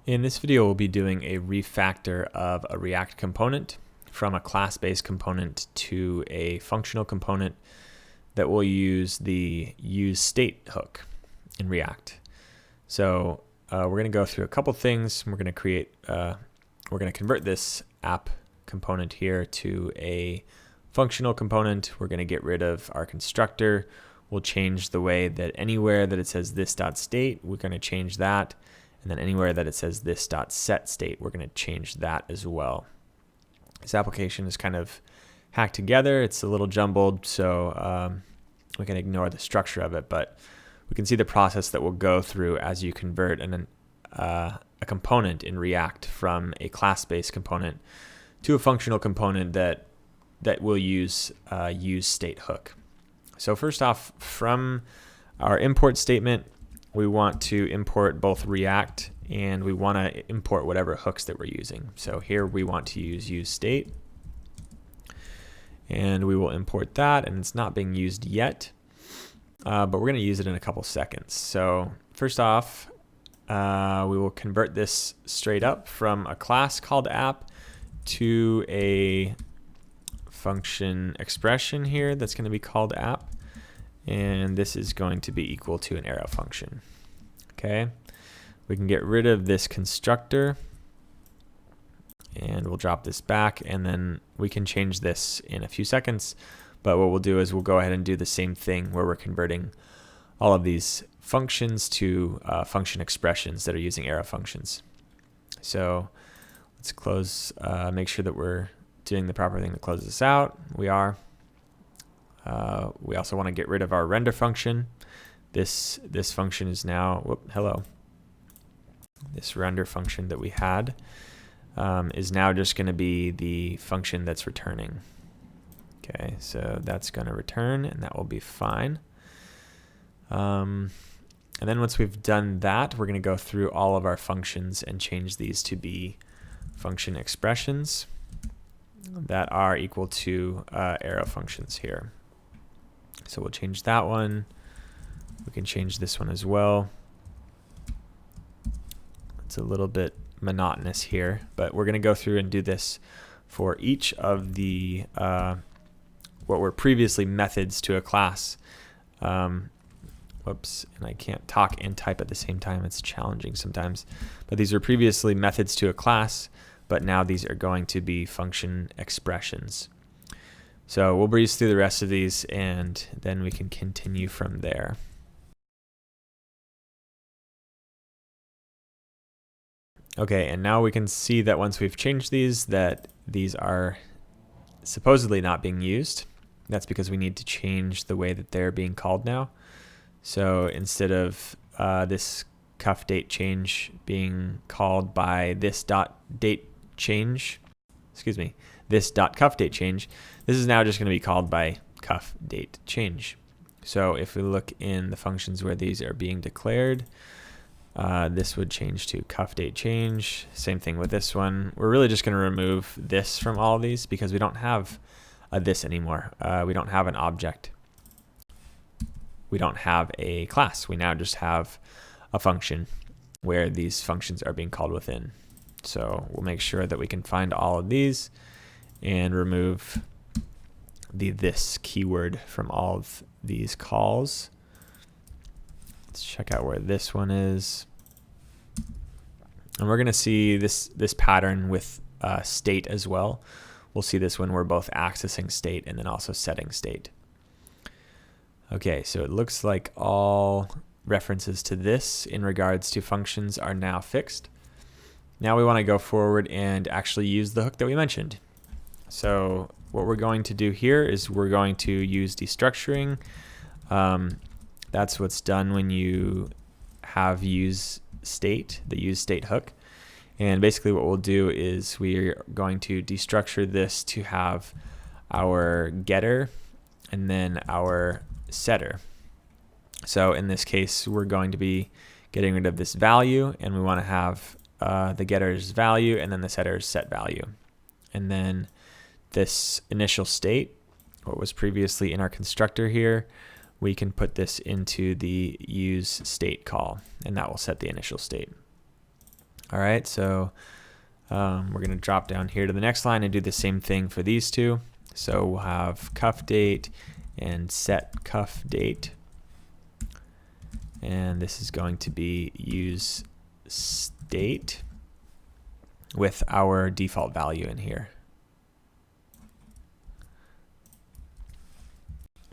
In this video, we'll be doing a refactor of a React component from a class-based component to a functional component that will use the UseState hook in React. So we're going to go through a couple things. We're going to convert this app component here to a functional component. We're going to get rid of our constructor. We'll change the way that anywhere that it says this.state, we're going to change that. And then anywhere that it says this.setState, we're going to change that as well. This application is kind of hacked together. It's a little jumbled, so we can ignore the structure of it, but we can see the process that we'll go through as you convert a component in React from a class-based component to a functional component that will use UseState Hook. So first off, from our import statement, we want to import both React and we want to import whatever hooks that we're using. So here we want to use UseState, and we will import that, and it's not being used yet, but we're going to use it in a couple seconds. So first off, we will convert this straight up from a class called app to a function expression here that's going to be called app. And this is going to be equal to an arrow function. Okay, we can get rid of this constructor and we'll drop this back, and then we can change this in a few seconds. But what we'll do is we'll go ahead and do the same thing where we're converting all of these functions to function expressions that are using arrow functions. So let's close, make sure that we're doing the proper thing to close this out. We are. We also want to get rid of our render function. This function is now, this render function that we had is now just going to be the function that's returning. Okay, so that's going to return, and that will be fine. And then once we've done that, we're going to go through all of our functions and change these to be function expressions that are equal to arrow functions here. So we'll change that one. We can change this one as well. It's a little bit monotonous here, but we're going to go through and do this for each of the what were previously methods to a class. Whoops, and I can't talk and type at the same time. It's challenging sometimes. But these were previously methods to a class, but now these are going to be function expressions. So we'll breeze through the rest of these, and then we can continue from there. Okay, and now we can see that once we've changed these, that these are supposedly not being used. That's because we need to change the way that they're being called now. So instead of this cuff date change being called by this dot date change, this dot cuff date change, this is now just going to be called by cuff date change. So if we look in the functions where these are being declared, this would change to cuff date change. Same thing with this one. We're really just going to remove this from all of these because we don't have a this anymore. We don't have an object. We don't have a class. We now just have a function where these functions are being called within. So we'll make sure that we can find all of these and remove the this keyword from all of these calls. Let's check out where this one is. And we're going to see this pattern with state as well. We'll see this when we're both accessing state and then also setting state. Okay, so it looks like all references to this in regards to functions are now fixed. Now we want to go forward and actually use the hook that we mentioned. So what we're going to do here is we're going to use destructuring. That's what's done when you have UseState, the UseState hook. And basically what we'll do is we're going to destructure this to have our getter and then our setter. So in this case, we're going to be getting rid of this value, and we want to have the getter's value and then the setter's set value. And then this initial state, what was previously in our constructor here, we can put this into the UseState call, and that will set the initial state. All right, so we're going to drop down here to the next line and do the same thing for these two. So we'll have cuff date and set cuff date. And this is going to be use state with our default value in here.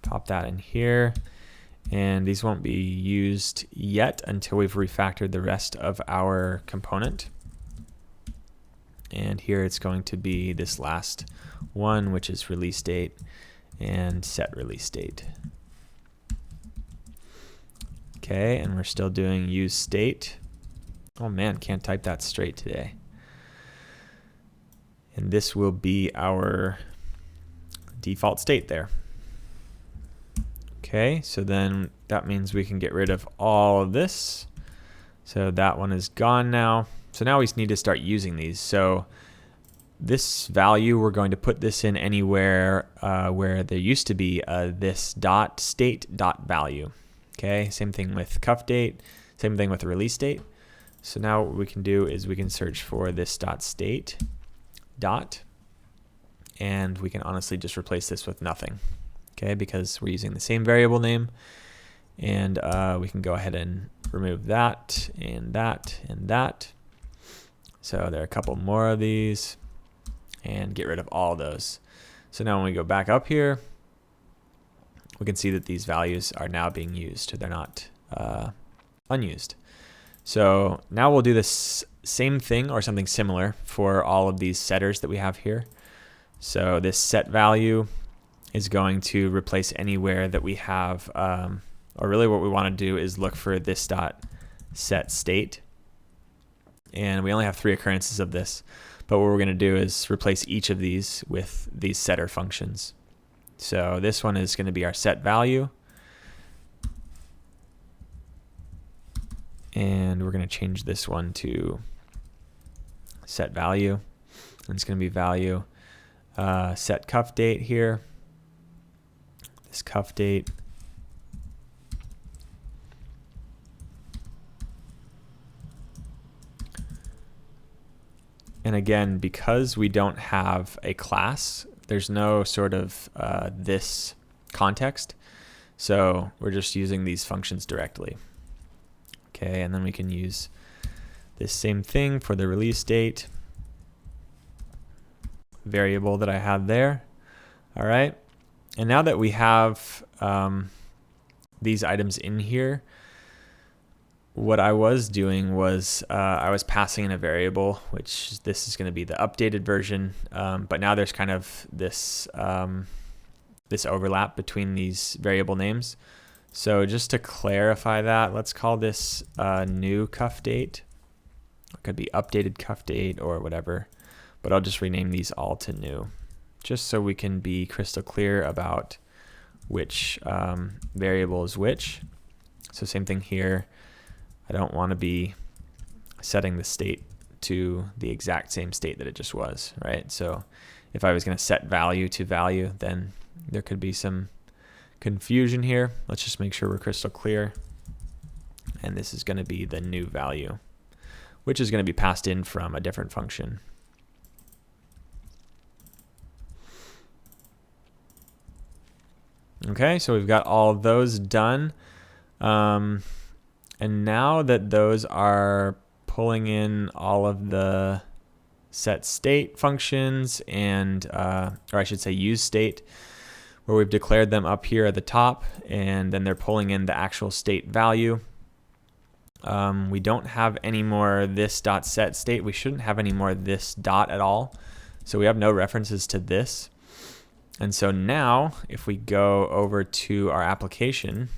Pop that in here. And these won't be used yet until we've refactored the rest of our component. And here it's going to be this last one, which is release date and set release date. Okay, and we're still doing use state. Oh man, can't type that straight today. And this will be our default state there. Okay, so then that means we can get rid of all of this. So that one is gone now. So now we need to start using these. So this value, we're going to put this in anywhere where there used to be this dot state dot value. Okay, same thing with cuff date, same thing with release date. So now what we can do is we can search for this dot state dot, and we can honestly just replace this with nothing. Okay, because we're using the same variable name, and we can go ahead and remove that and that and that. So there are a couple more of these, and get rid of all those. So now when we go back up here, we can see that these values are now being used. They're not unused. So now we'll do this same thing or something similar for all of these setters that we have here. So this set value is going to replace anywhere that we have, or really what we want to do is look for this dot set state. And we only have 3 occurrences of this, but what we're going to do is replace each of these with these setter functions. So this one is going to be our set value, and we're going to change this one to set value, and it's going to be value set cuff date here. This cuff date. And again, because we don't have a class, there's no sort of this context. So we're just using these functions directly. Okay, and then we can use this same thing for the release date variable that I had there. All right. And now that we have these items in here, what I was doing was I was passing in a variable, which this is going to be the updated version, but now there's kind of this this overlap between these variable names. So just to clarify that, let's call this new cuff date. It could be updated cuff date or whatever, but I'll just rename these all to new, just so we can be crystal clear about which variable is which. So same thing here. I don't want to be setting the state to the exact same state that it just was, right? So if I was going to set value to value, then there could be some confusion here. Let's just make sure we're crystal clear. And this is going to be the new value, which is going to be passed in from a different function. Okay, so we've got all of those done. And now that those are pulling in all of the set state functions and, or I should say use state, where we've declared them up here at the top, and then they're pulling in the actual state value. We don't have any more this dot set state. We shouldn't have any more this dot at all. So we have no references to this. And so now if we go over to our application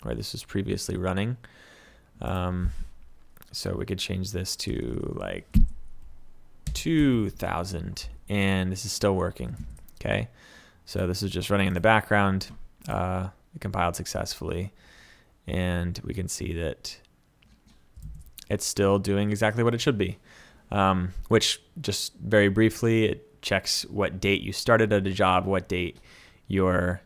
where this was previously running, so we could change this to like 2000, and this is still working. Okay, so this is just running in the background. It compiled successfully, and we can see that it's still doing exactly what it should be, which, just very briefly, it checks what date you started at a job, what date your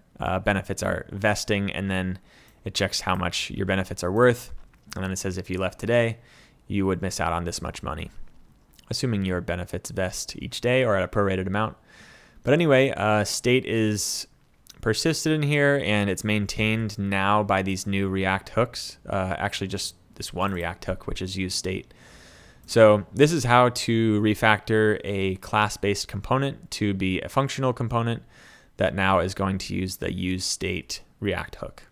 benefits are vesting, and then it checks how much your benefits are worth. And then it says if you left today, you would miss out on this much money, assuming your benefits vest each day or at a prorated amount. But anyway, state is persisted in here, and it's maintained now by these new React hooks, actually just this one React hook, which is UseState. So this is how to refactor a class-based component to be a functional component that now is going to use the UseState React hook.